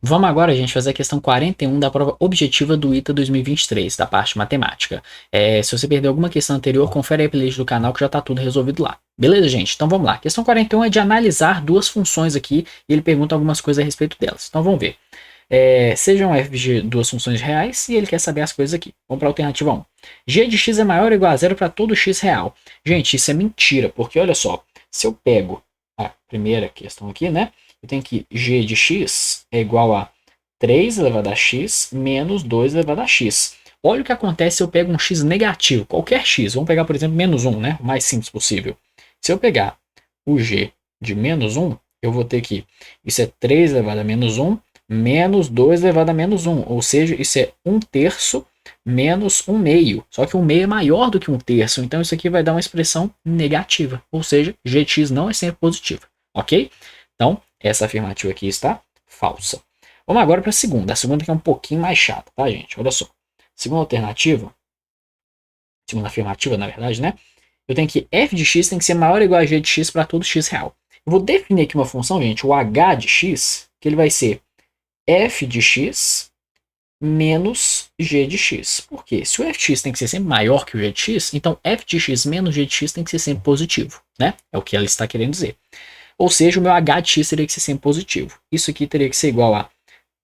Vamos agora, gente, fazer a questão 41 da prova objetiva do ITA 2023, da parte matemática. Se você perdeu alguma questão anterior, confere aí a playlist do canal que já está tudo resolvido lá. Beleza, gente? Então vamos lá. Questão 41 é de analisar duas funções aqui e ele pergunta algumas coisas a respeito delas. Então vamos ver. Sejam f de duas funções reais e ele quer saber as coisas aqui. Vamos para a alternativa 1. G de x é maior ou igual a zero para todo x real. Gente, isso é mentira, porque olha só, se eu pego a primeira questão aqui, né? Eu tenho que g de x é igual a 3 elevado a x menos 2 elevado a x. Olha o que acontece se eu pego um x negativo, qualquer x. Vamos pegar, por exemplo, menos 1, né? O mais simples possível. Se eu pegar o g de menos 1, eu vou ter que isso é 3 elevado a menos 1 menos 2 elevado a menos 1. Ou seja, isso é 1 terço menos 1 meio. Só que 1 meio é maior do que 1 terço. Então isso aqui vai dar uma expressão negativa. Ou seja, g de x não é sempre positiva. Ok? Então, essa afirmativa aqui está falsa. Vamos agora para a segunda. A segunda que é um pouquinho mais chata, tá, gente? Olha só. Segunda alternativa, segunda afirmativa, na verdade, né? Eu tenho que f de x tem que ser maior ou igual a g de x para todo x real. Eu vou definir aqui uma função, gente, o h de x, que ele vai ser f de x menos g de x. Por quê? Se o f de x tem que ser sempre maior que o g de x, então f de x menos g de x tem que ser sempre positivo, né? É o que ela está querendo dizer. Ou seja, o meu h de x teria que ser sempre positivo. Isso aqui teria que ser igual a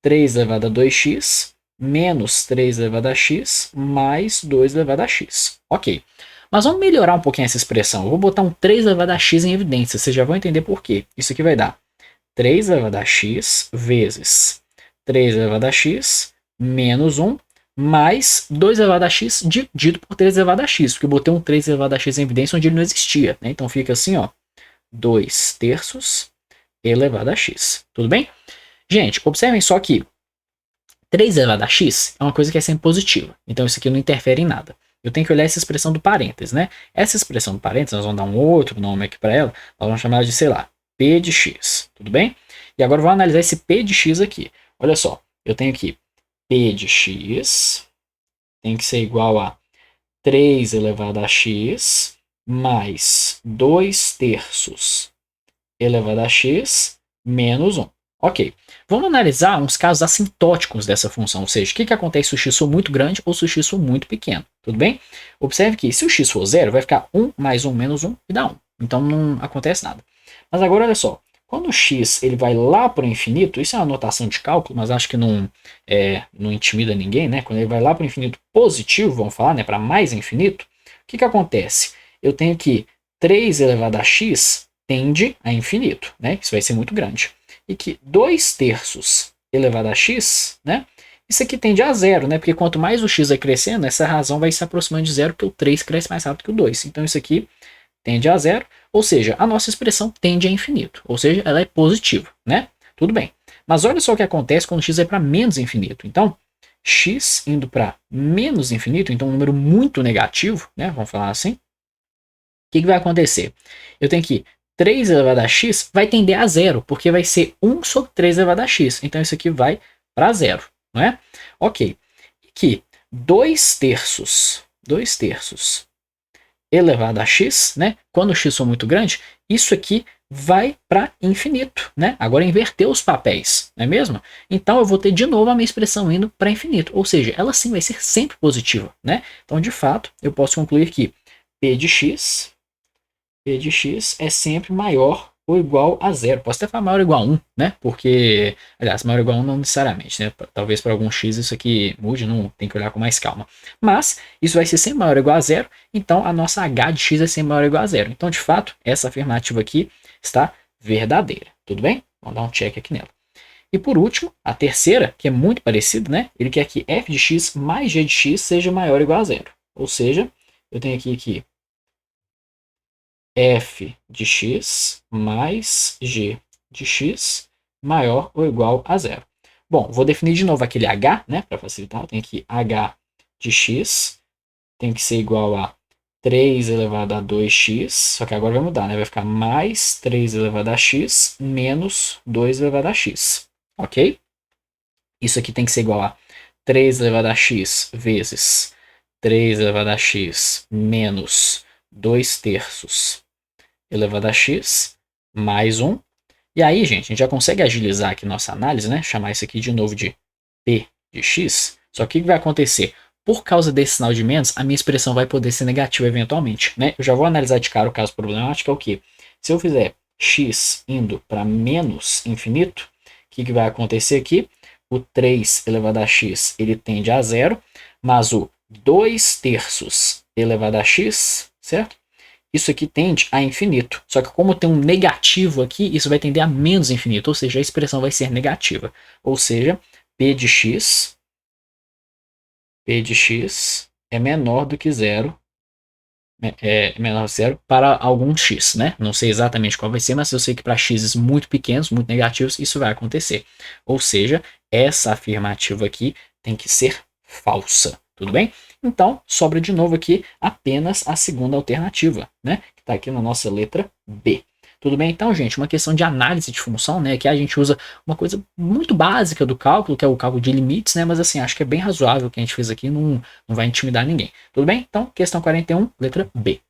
3 elevado a 2x menos 3 elevado a x mais 2 elevado a x. Ok. Mas vamos melhorar um pouquinho essa expressão. Eu vou botar um 3 elevado a x em evidência. Vocês já vão entender por quê. Isso aqui vai dar 3 elevado a x vezes 3 elevado a x menos 1 mais 2 elevado a x dividido por 3 elevado a x. Porque eu botei um 3 elevado a x em evidência onde ele não existia. Né? Então fica assim, ó, 2 terços elevado a x. Tudo bem? Gente, observem só que 3 elevado a x é uma coisa que é sempre positiva. Então isso aqui não interfere em nada. Eu tenho que olhar essa expressão do parênteses, né? Essa expressão do parênteses, nós vamos dar um outro nome aqui para ela. Nós vamos chamar ela de, sei lá, p de x. Tudo bem? E agora eu vou analisar esse p de x aqui. Olha só, eu tenho aqui p de x tem que ser igual a 3 elevado a x mais 2 terços elevado a x menos 1. Ok. Vamos analisar uns casos assintóticos dessa função, ou seja, o que acontece se o x for muito grande ou se o x for muito pequeno. Tudo bem? Observe que se o x for zero, vai ficar 1 mais 1 menos 1 e dá 1. Então não acontece nada. Mas agora olha só, quando o x ele vai lá para o infinito, isso é uma notação de cálculo, mas acho que não intimida ninguém, né? Quando ele vai lá para o infinito positivo, vamos falar, né, para mais infinito, o que acontece? Eu tenho que 3 elevado a x tende a infinito, né? Isso vai ser muito grande. E que 2 terços elevado a x, né? Isso aqui tende a zero, né? Porque quanto mais o x vai crescendo, essa razão vai se aproximando de zero, porque o 3 cresce mais rápido que o 2. Então isso aqui tende a zero, ou seja, a nossa expressão tende a infinito, ou seja, ela é positiva, né? Tudo bem. Mas olha só o que acontece quando x vai para menos infinito. Então, x indo para menos infinito, então um número muito negativo, né? Vamos falar assim. O que vai acontecer? Eu tenho que 3 elevado a x vai tender a zero, porque vai ser 1 sobre 3 elevado a x. Então isso aqui vai para zero, não é? Ok. Aqui, 2 terços elevado a x, né? Quando o x for muito grande, isso aqui vai para infinito, né? Agora inverter os papéis, não é mesmo? Então eu vou ter de novo a minha expressão indo para infinito, ou seja, ela sim vai ser sempre positiva, né? Então de fato eu posso concluir que p de x é sempre maior ou igual a zero. Posso até falar maior ou igual a 1, né? Porque, aliás, maior ou igual a 1 não necessariamente, né? Talvez para algum x isso aqui mude, não tem que olhar com mais calma. Mas isso vai ser sempre maior ou igual a zero, então a nossa h de x é sempre maior ou igual a zero. Então, de fato, essa afirmativa aqui está verdadeira. Tudo bem? Vamos dar um check aqui nela. E por último, a terceira, que é muito parecida, né? Ele quer que f de x mais g de x seja maior ou igual a zero. Ou seja, eu tenho aqui que f de x mais g de x maior ou igual a zero. Bom, vou definir de novo aquele h, né, para facilitar. Eu tenho que h de x tem que ser igual a 3 elevado a 2x, só que agora vai mudar, né? Vai ficar mais 3 elevado a x menos 2 elevado a x, ok? Isso aqui tem que ser igual a 3 elevado a x vezes 3 elevado a x menos 2 terços elevado a x mais 1. E aí, gente, a gente já consegue agilizar aqui nossa análise, né? Chamar isso aqui de novo de P de x. Só que o que vai acontecer? Por causa desse sinal de menos, a minha expressão vai poder ser negativa eventualmente, né? Eu já vou analisar de cara o caso problemático, é o quê? Se eu fizer x indo para menos infinito, o que vai acontecer aqui? O 3 elevado a x, ele tende a zero, mas o 2 terços elevado a x, certo? Isso aqui tende a infinito. Só que como tem um negativo aqui, isso vai tender a menos infinito, ou seja, a expressão vai ser negativa. Ou seja, P de x é menor do que zero, é menor que zero para algum x, né? Não sei exatamente qual vai ser, mas eu sei que para x muito pequenos, muito negativos, isso vai acontecer. Ou seja, essa afirmativa aqui tem que ser falsa, tudo bem? Então, sobra de novo aqui apenas a segunda alternativa, né? Que está aqui na nossa letra B. Tudo bem? Então, gente, uma questão de análise de função, né? Que a gente usa uma coisa muito básica do cálculo, que é o cálculo de limites, né? Mas assim, acho que é bem razoável o que a gente fez aqui, não vai intimidar ninguém. Tudo bem? Então, questão 41, letra B.